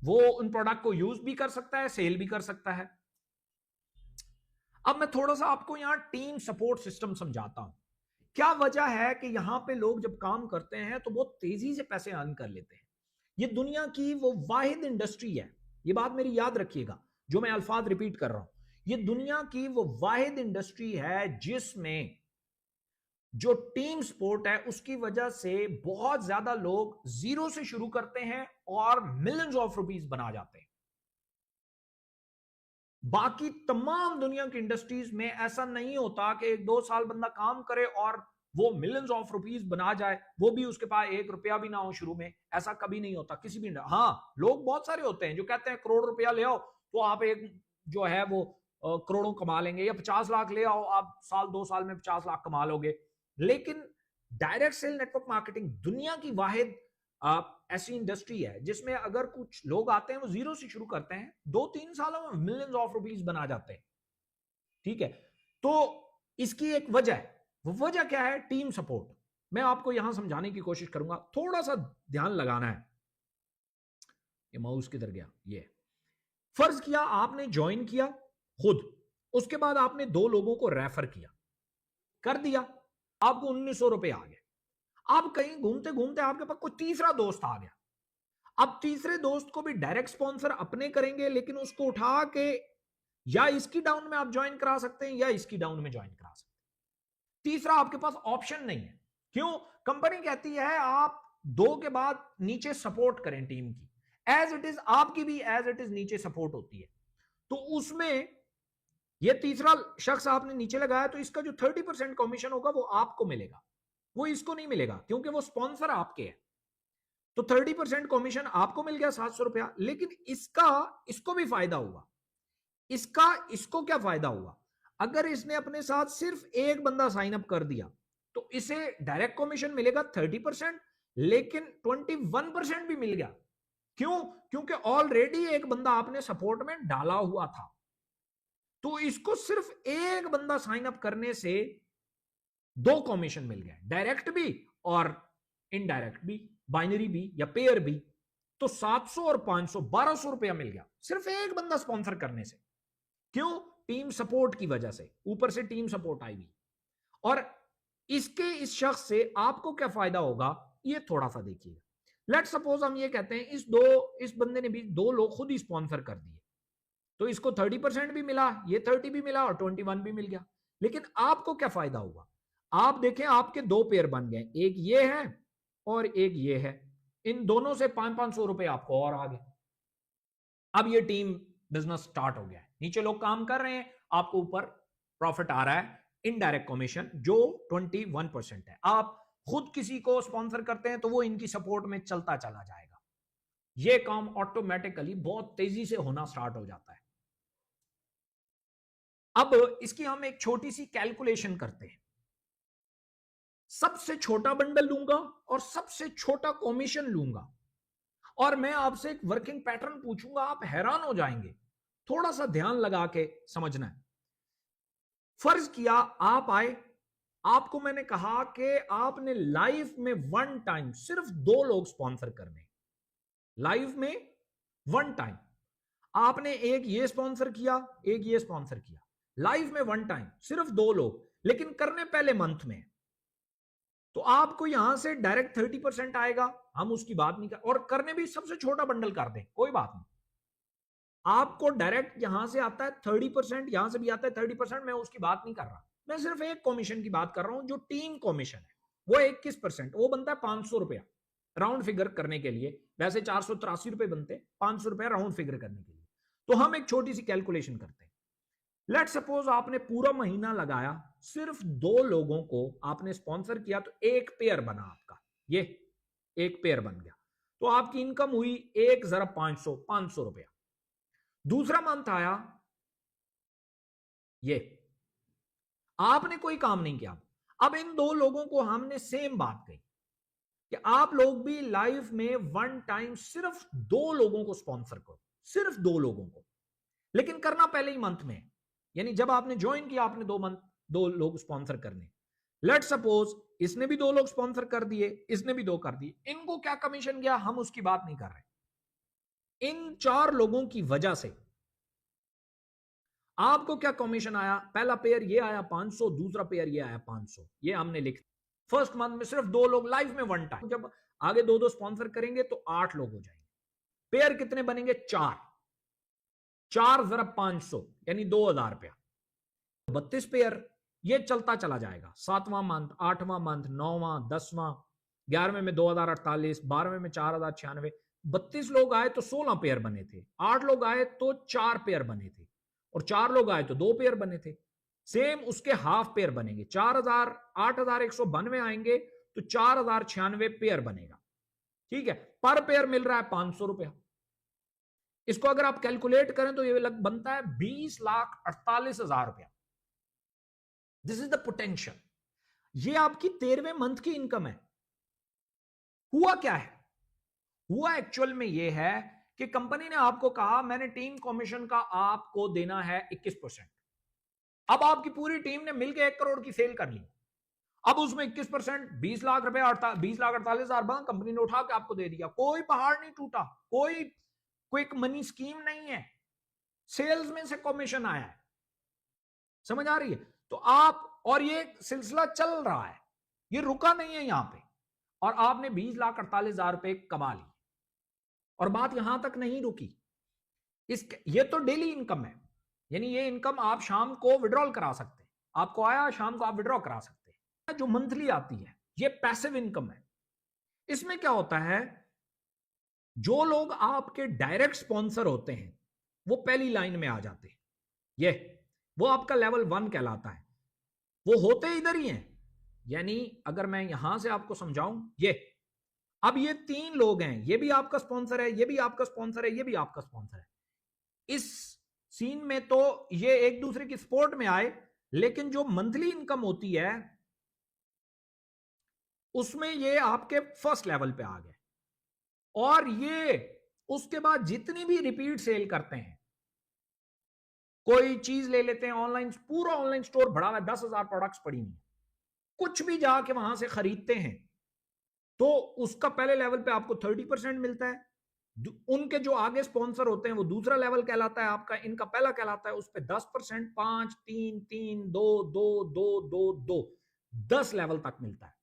वो उन प्रोडक्ट को यूज भी कर सकता है, सेल भी कर सकता है। अब मैं थोड़ा सा आपको यहां टीम सपोर्ट सिस्टम समझाता हूं। क्या वजह है कि यहां पे लोग जब काम करते हैं तो बहुत तेजी से पैसे अर्न कर लेते हैं। ये दुनिया की वो वाहिद इंडस्ट्री है, ये बात मेरी याद रखिएगा जो मैं अल्फाज रिपीट कर रहा हूं। ये दुनिया की वो वाहिद इंडस्ट्री है जिसमें जो टीम स्पोर्ट है उसकी वजह से बहुत ज्यादा लोग जीरो से शुरू करते हैं और मिलियंस ऑफ रुपीस बना जाते हैं। बाकी तमाम दुनिया की इंडस्ट्रीज में ऐसा नहीं होता कि 1-2 साल बंदा काम करे और वो मिलियंस ऑफ रुपीस बना जाए, वो भी उसके पास 1 रुपया भी ना हो शुरू में। ऐसा कभी नहीं होता किसी भी। हाँ, लोग बहुत सारे होते हैं जो कहते हैं करोड़ रुपया ले आओ तो आप एक जो है वो करोड़ों कमा लेंगे, या 50 लाख ले आओ आप साल 2 साल में 50 लाख कमा लोगे। लेकिन डायरेक्ट सेल नेटवर्क मार्केटिंग दुनिया की वाहिद ऐसी इंडस्ट्री है जिसमें अगर कुछ लोग आते हैं वो जीरो से शुरू करते हैं, 2-3 सालों में मिलियंस ऑफ रुपीस बना जाते हैं। ठीक है, तो इसकी एक वजह है। वो वजह क्या है? Team support. मैं आपको यहां समझाने की कोशिश करूंगा, थोड़ा सा ध्यान लगाना है। ये माउस किधर गया? ये फर्ज किया आपने ज्वाइन किया खुद, उसके बाद आपने 2 लोगों को रेफर किया, कर दिया, आपको 1900 रुपए आ गए। अब कहीं घूमते घूमते आपके पास कोई तीसरा दोस्त आ गया। अब तीसरे दोस्त को भी डायरेक्ट स्पॉन्सर अपने करेंगे, लेकिन उसको उठा के या इसकी डाउन में आप ज्वाइन करा सकते हैं या इसकी डाउन में ज्वाइन करा सकते हैं। तीसरा आपके पास ऑप्शन नहीं है, क्यों? कंपनी कहती है आप 2 के बाद नीचे सपोर्ट करें टीम की, एज इट इज आपकी भी एज इट इज नीचे सपोर्ट होती है। तो उसमें ये तीसरा शख्स आपने नीचे लगाया तो इसका जो 30% कमीशन होगा वो आपको मिलेगा, वो इसको नहीं मिलेगा क्योंकि वो स्पॉन्सर आपके है। तो 30% कमीशन आपको मिल गया 700 रुपया, लेकिन इसको भी फायदा हुआ। इसको क्या फायदा हुआ? अगर इसने अपने साथ सिर्फ एक बंदा साइन अप कर दिया तो इसे डायरेक्ट कमीशन मिलेगा 30%, लेकिन 21% भी मिल गया। क्यों? क्योंकि ऑलरेडी एक बंदा आपने सपोर्ट में डाला हुआ था। तो इसको सिर्फ एक बंदा साइन अप करने से 2 कमीशन मिल गए, डायरेक्ट भी और इनडायरेक्ट भी, बाइनरी भी या पेयर भी। तो 700 और 500 1200 रुपया मिल गया सिर्फ एक बंदा स्पॉन्सर करने से। क्यों? टीम सपोर्ट की वजह से, ऊपर से टीम सपोर्ट आएगी। और इस शख्स से आपको क्या फायदा होगा ये थोड़ा सा देखिएगा। लेट सपोज हम ये कहते हैं इस बंदे ने भी 2 लोग खुद ही स्पॉन्सर कर दिए, तो इसको 30% भी मिला, ये 30 भी मिला और 21 भी मिल गया। लेकिन आपको क्या फायदा हुआ? आप देखें आपके 2 पेयर बन गए, एक ये है और एक ये है। इन दोनों से 500-500 रुपए आपको और आ गए। अब ये टीम बिजनेस स्टार्ट हो गया है, नीचे लोग काम कर रहे हैं, आपको ऊपर प्रॉफिट आ रहा है इनडायरेक्ट कमीशन जो 21% है। आप खुद किसी को स्पॉन्सर करते हैं तो वो इनकी सपोर्ट में चलता चला जाएगा। ये काम ऑटोमेटिकली बहुत तेजी से होना स्टार्ट हो जाता है। अब इसकी हम एक छोटी सी कैलकुलेशन करते हैं। सबसे छोटा बंडल लूंगा और सबसे छोटा कमीशन लूंगा और मैं आपसे एक वर्किंग पैटर्न पूछूंगा, आप हैरान हो जाएंगे। थोड़ा सा ध्यान लगा के समझना है। फर्ज किया आप आए, आपको मैंने कहा कि आपने लाइफ में 1 टाइम सिर्फ 2 लोग स्पॉन्सर करने, लाइफ में 1 टाइम आपने एक ये स्पॉन्सर किया, एक ये स्पॉन्सर किया, लाइफ में 1 टाइम सिर्फ 2 लोग, लेकिन करने पहले मंथ में। तो आपको यहां से डायरेक्ट 30% आएगा, हम उसकी बात नहीं कर, और करने भी सबसे छोटा बंडल कर दें कोई बात नहीं, आपको डायरेक्ट यहां से आता है 30%, यहां से भी आता है 30%, मैं उसकी बात नहीं कर रहा, मैं सिर्फ एक कमीशन की बात कर रहा हूं जो टीम कमीशन है, वो 21%, वो बनता है 500 रुपया राउंड फिगर करने के लिए। वैसे 483 रुपए बनते, 500 रुपया राउंड फिगर करने के लिए। तो हम एक छोटी सी कैलकुलेशन करते हैं। लेट सपोज आपने पूरा महीना लगाया, सिर्फ 2 लोगों को आपने स्पॉन्सर किया, तो एक पेयर बना आपका, ये एक पेयर बन गया, तो आपकी इनकम हुई 1 ज़रब 500 रुपया। दूसरा मंथ आया, ये आपने कोई काम नहीं किया। अब इन 2 लोगों को हमने सेम बात कही कि आप लोग भी लाइफ में 1 टाइम सिर्फ 2 लोगों को स्पॉन्सर करो, सिर्फ 2 लोगों को, लेकिन करना पहले ही मंथ में, यानी जब आपने ज्वाइन किया आपने 2 लोग स्पॉन्सर करने। लेट सपोज इसने भी 2 लोग स्पॉन्सर कर दिए, इसने भी 2 कर दिए, इनको क्या कमीशन गया हम उसकी बात नहीं कर रहे। इन 4 लोगों की वजह से आपको क्या कमीशन आया? पहला पेयर ये आया 500, दूसरा पेयर ये आया 500, ये हमने लिख, फर्स्ट मंथ में सिर्फ 2 लोग लाइफ में 1 टाइम, जब आगे 2-2 स्पॉन्सर करेंगे तो 8 लोग हो जाएंगे। पेयर कितने बनेंगे? 4 ज़रब 500 यानी 2000 रुपया, 32 पेयर, ये चलता चला जाएगा। 7वां मंथ, 8वां मंथ, 9वां, 10वां, 11वें में 2048, 12वें में 4096, 32 लोग आए तो 16 पेयर बने थे, 8 लोग आए तो 4 पेयर बने थे, और 4 लोग आए तो 2 पेयर बने थे। सेम उसके हाफ पेयर बनेंगे, 8192 आएंगे तो 4096 पेयर बनेगा। ठीक है, पर पेयर मिल रहा है 500 रुपया। इसको अगर आप कैलकुलेट करें तो ये लग बनता है 20,48,000 रुपया। This is the potential. ये आपकी 13वें मंथ की इनकम है। हुआ क्या है? हुआ एक्चुअल में ये है कि कंपनी ने आपको कहा मैंने टीम कमीशन का आपको देना है 21%। अब आपकी पूरी टीम ने मिलकर 1 करोड़ की सेल कर ली। अब उसमें 21% 20 लाख रुपए, 20,48,000 कंपनी ने उठा के आपको दे दिया। कोई पहाड़ नहीं टूटा, कोई क्विक मनी स्कीम नहीं है, सेल्स में से कमीशन आया है। समझ आ रही है? तो आप, और ये सिलसिला चल रहा है, ये रुका नहीं है यहां पे, और आपने 20,48,000 रुपए कमा ली। और बात यहां तक नहीं रुकी, ये तो डेली इनकम है, यानी ये इनकम आप शाम को विड्रॉल करा सकते हैं। आपको आया शाम को आप विड्रॉ करा सकते हैं। जो मंथली आती है ये पैसिव इनकम है। इसमें क्या होता है, जो लोग आपके डायरेक्ट स्पॉन्सर होते हैं वो पहली लाइन में आ जाते हैं, ये वो आपका लेवल 1 कहलाता है। वो होते इधर ही हैं, यानी अगर मैं यहां से आपको समझाऊं, ये अब ये 3 लोग हैं, ये भी आपका स्पॉन्सर है, ये भी आपका स्पॉन्सर है, ये भी आपका स्पॉन्सर है। इस सीन में तो ये एक दूसरे की सपोर्ट में आए, लेकिन जो मंथली इनकम होती है उसमें ये आपके फर्स्ट लेवल पे आ गए। और ये उसके बाद जितनी भी रिपीट सेल करते हैं, कोई चीज ले लेते हैं ऑनलाइन, पूरा ऑनलाइन स्टोर भरा हुआ है, 10,000 प्रोडक्ट्स पड़ी हुई, कुछ भी जाके वहां से खरीदते हैं तो उसका पहले लेवल पे आपको 30% मिलता है। उनके जो आगे स्पॉन्सर होते हैं वो दूसरा लेवल कहलाता है आपका, इनका पहला कहलाता है, उस पर 10%, 5, 3, 3, 2, 2, 2, 2, 2, 10 लेवल तक मिलता है।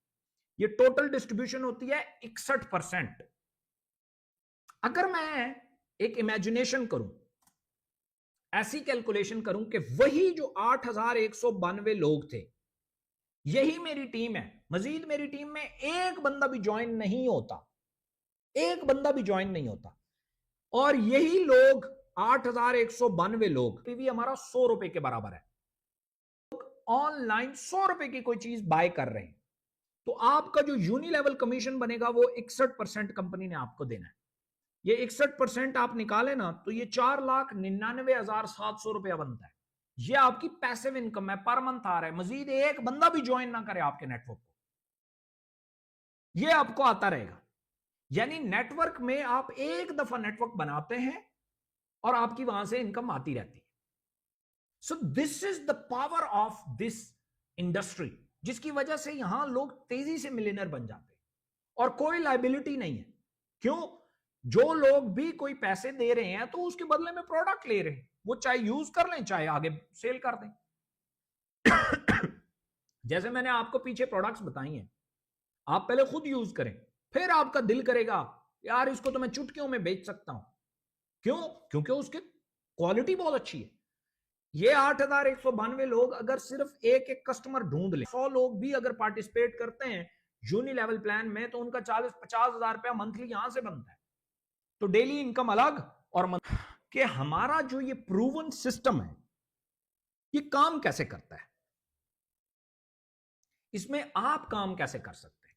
ये टोटल डिस्ट्रीब्यूशन होती है 61%। अगर मैं एक इमेजिनेशन करूं, ऐसी कैलकुलेशन करूं कि वही जो 8,192 लोग थे, यही मेरी टीम है, मजीद मेरी टीम में एक बंदा भी ज्वाइन नहीं होता, एक बंदा भी ज्वाइन नहीं होता, और यही लोग 8,192 लोग, पीवी हमारा 100 रुपए के बराबर है, ऑनलाइन 100 रुपए की कोई चीज बाय कर रहे हैं, तो आपका जो यूनी लेवल कमीशन बनेगा वो 61% कंपनी ने आपको देना है। ये 61% आप निकाले ना तो ये 4,99,700 रुपया बनता है। ये आपकी पैसिव इनकम है, पर मंथ आ रहा है, मजीद एक बंदा भी ज्वाइन ना करे आपके नेटवर्क को, ये आपको आता रहेगा। यानी नेटवर्क में आप एक दफा नेटवर्क बनाते हैं और आपकी वहां से इनकम आती रहती है। So this is the power of this industry, जिसकी वजह से यहां लोग तेजी से मिलियनर बन जाते हैं और कोई लाइबिलिटी नहीं है। क्यों? जो लोग भी कोई पैसे दे रहे हैं तो उसके बदले में प्रोडक्ट ले रहे हैं, वो चाहे यूज कर लें चाहे आगे सेल कर दें। जैसे मैंने आपको पीछे प्रोडक्ट्स बताई हैं, आप पहले खुद यूज करें, फिर आपका दिल करेगा यार इसको तो मैं चुटकियों में बेच सकता हूं। क्यों? क्योंकि उसकी क्वालिटी बहुत अच्छी है। ये 8,192 लोग अगर सिर्फ एक एक कस्टमर ढूंढ ले, 100 लोग भी अगर पार्टिसिपेट करते हैं यूनी लेवल प्लान में, तो उनका 40-50 हजार रुपया मंथली यहां से बनता है। तो डेली इनकम अलग और कि हमारा जो ये प्रूवन सिस्टम है ये काम कैसे करता है, इसमें आप काम कैसे कर सकते हैं।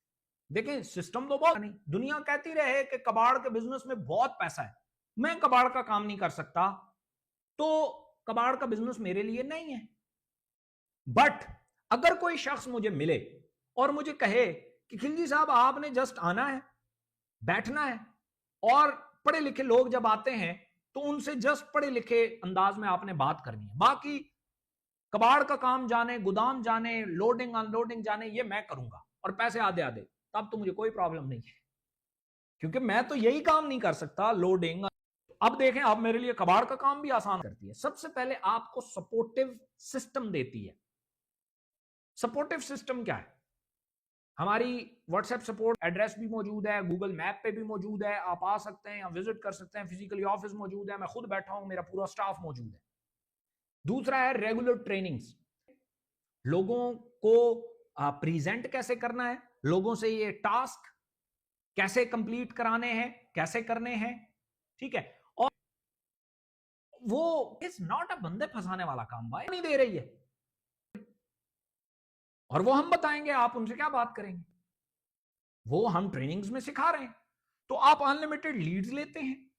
देखिए सिस्टम तो बहुत नहीं, दुनिया कहती रहे कि कबाड़ के बिजनेस में बहुत पैसा है, मैं कबाड़ का काम नहीं कर सकता, तो कबाड़ का बिजनेस मेरे लिए नहीं है। बट अगर कोई शख्स मुझे मिले और मुझे कहे कि खिलजी साहब आपने जस्ट आना है, बैठना है, और पढ़े लिखे लोग जब आते हैं तो उनसे जस्ट पढ़े लिखे अंदाज में आपने बात करनी है, बाकी कबाड़ का काम जाने, गोदाम जाने, लोडिंग अनलोडिंग जाने, ये मैं करूंगा और पैसे आधे आधे, तब तो मुझे कोई प्रॉब्लम नहीं है, क्योंकि मैं तो यही काम नहीं कर सकता, लोडिंग। अब देखें, अब मेरे लिए कबाड़ का काम भी आसान करती है। सबसे पहले आपको सपोर्टिव सिस्टम देती है। सपोर्टिव सिस्टम क्या है? हमारी व्हाट्सएप सपोर्ट एड्रेस भी मौजूद है, गूगल मैप पे भी मौजूद है, आप आ सकते हैं या विजिट कर सकते हैं, फिजिकली ऑफिस मौजूद है, मैं खुद बैठा हूं, मेरा पूरा स्टाफ मौजूद है। दूसरा है रेगुलर ट्रेनिंग्स, लोगों को प्रेजेंट कैसे करना है, लोगों से ये टास्क कैसे कंप्लीट कराने हैं, कैसे करने हैं, ठीक है। और वो इट्स नॉट अ बंदे फंसाने वाला काम, भाई नहीं दे रही है और वो हम बताएंगे, आप उनसे क्या बात करेंगे, वो हम ट्रेनिंग्स में सिखा रहे हैं। तो आप अनलिमिटेड लीड्स लेते हैं,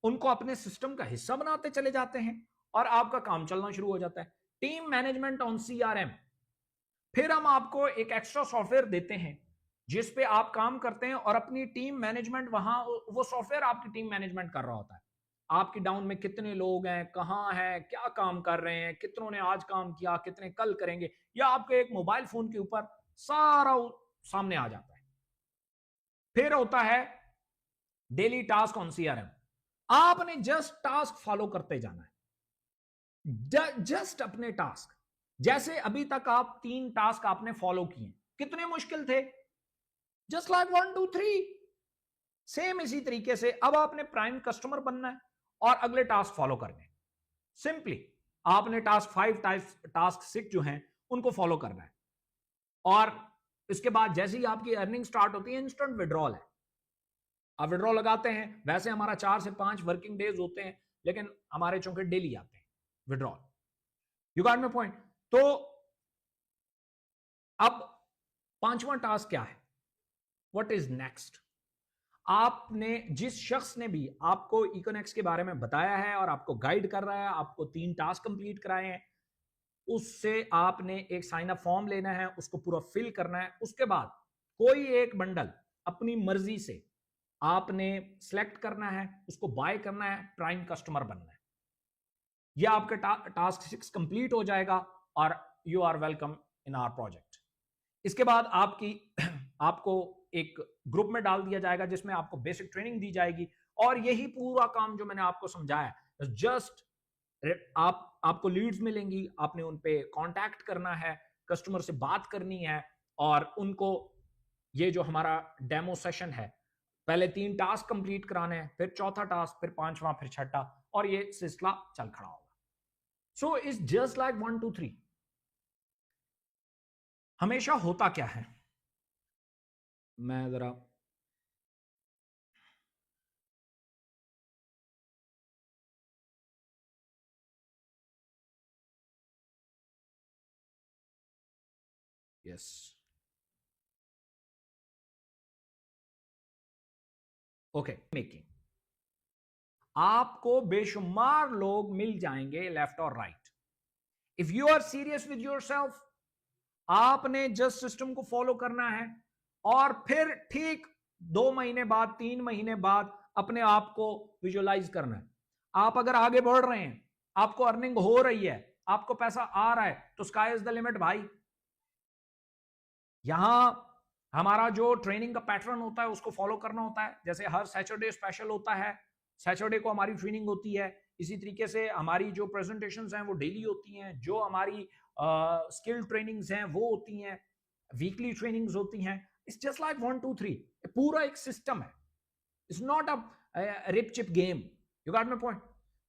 उनको अपने सिस्टम का हिस्सा बनाते चले जाते हैं और आपका काम चलना शुरू हो जाता है। टीम मैनेजमेंट ऑन सीआरएम, फिर हम आपको एक एक्स्ट्रा सॉफ्टवेयर देते हैं जिस पे आप काम करते हैं और अपनी टीम मैनेजमेंट, वहां वो सॉफ्टवेयर आपकी टीम मैनेजमेंट कर रहा होता है। आपकी डाउन में कितने लोग हैं, कहां हैं, क्या काम कर रहे हैं, कितनों ने आज काम किया, कितने कल करेंगे, या आपके एक मोबाइल फोन के ऊपर सारा सामने आ जाता है। फिर होता है डेली टास्क ऑन सीआरएम, आपने जस्ट टास्क फॉलो करते जाना है, जस्ट अपने टास्क। जैसे अभी तक आप 3 टास्क आपने फॉलो किए, कितने मुश्किल थे, जस्ट लाइक 1 2 3, सेम इसी तरीके से अब आपने प्राइम कस्टमर बनना है और अगले टास्क फॉलो करने। सिंपली आपने टास्क 5 टास्क 6 जो हैं उनको फॉलो करना है और इसके बाद जैसे ही आपकी अर्निंग स्टार्ट होती है, इंस्टेंट विड्रॉल है। आप विड्रॉल लगाते हैं, वैसे हमारा 4 से 5 वर्किंग डेज होते हैं, लेकिन हमारे चूंकि डेली आते हैं withdrawal. You got my point. तो अब पांचवा टास्क क्या है, व्हाट इज नेक्स्ट। आपने जिस शख्स ने भी आपको इकोनेक्स के बारे में बताया है और आपको गाइड कर रहा है, आपको 3 टास्क कंप्लीट कराए हैं, उससे आपने एक साइन अप फॉर्म लेना है, उसको पूरा फिल करना है। उसके बाद कोई एक बंडल अपनी मर्जी से आपने सिलेक्ट करना है, उसको बाय करना है, प्राइम कस्टमर बनना है। यह आपका टास्क 6 कंप्लीट हो जाएगा और you are welcome in our project. इसके बाद आपको एक ग्रुप में डाल दिया जाएगा जिसमें आपको बेसिक ट्रेनिंग दी जाएगी, और यही पूरा काम जो मैंने आपको समझाया, जस्ट आपको लीड्स मिलेंगी, आपने उन पे कांटेक्ट करना है, कस्टमर से बात करनी है, और उनको ये जो हमारा डेमो सेशन है, पहले 3 टास्क कंप्लीट कराने हैं, फिर चौथा टास्क, फिर 5वां, फिर छठा, और ये सिलसिला चल खड़ा होगा। So it's just like 1 2 3। हमेशा होता क्या है, मैं जरा यस ओके मेकिंग, आपको बेशुमार लोग मिल जाएंगे लेफ्ट और right. If you are serious with yourself, आपने जस्ट सिस्टम को फॉलो करना है, और फिर ठीक 2 महीने बाद, 3 महीने बाद अपने आप को विजुअलाइज करना है। आप अगर आगे बढ़ रहे हैं, आपको अर्निंग हो रही है, आपको पैसा आ रहा है, तो स्काई इज द लिमिट भाई। यहां हमारा जो ट्रेनिंग का पैटर्न होता है उसको फॉलो करना होता है। जैसे हर सैटरडे स्पेशल होता है, सैटरडे को हमारी ट्रेनिंग होती है। इसी तरीके से हमारी जो प्रेजेंटेशंस हैं वो डेली होती हैं, जो हमारी स्किल ट्रेनिंग्स हैं वो होती हैं, वीकली ट्रेनिंग्स होती हैं। इट्स जस्ट लाइक 1 2 3, पूरा एक सिस्टम है। It's not a rip chip game. You got my point.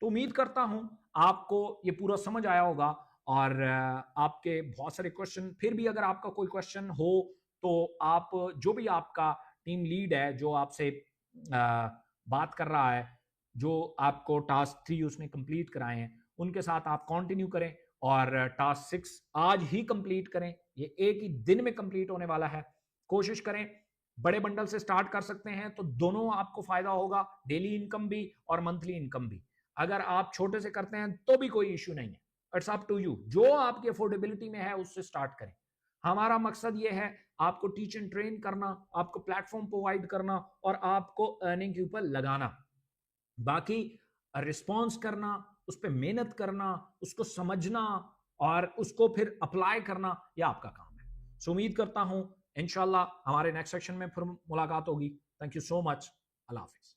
तो उम्मीद करता हूं आपको ये पूरा समझ आया होगा, और आपके बहुत सारे क्वेश्चन, फिर भी अगर आपका कोई क्वेश्चन हो तो आप, जो भी आपका टीम लीड है जो आपसे बात कर रहा है, जो आपको टास्क 3 उसने कंप्लीट कराए हैं, उनके साथ आप कंटिन्यू करें, और टास्क 6 आज ही कंप्लीट करें। ये एक ही दिन में कंप्लीट होने वाला है। कोशिश करें, बड़े बंडल से स्टार्ट कर सकते हैं तो दोनों आपको फायदा होगा, डेली इनकम भी और मंथली इनकम भी। अगर आप छोटे से करते हैं तो भी कोई इश्यू नहीं है, इट्स अप टू यू। जो आपकी अफोर्डेबिलिटी में है उससे स्टार्ट करें। हमारा मकसद ये है आपको टीच एंड ट्रेन करना, आपको प्लेटफॉर्म प्रोवाइड करना, और आपको अर्निंग के ऊपर लगाना। बाकी रिस्पॉन्स करना, उस पर मेहनत करना, उसको समझना और उसको फिर अप्लाई करना, यह आपका काम है। सो उम्मीद करता हूं इंशाल्लाह हमारे नेक्स्ट सेक्शन में फिर मुलाकात होगी। Thank you so much. Allah Hafiz.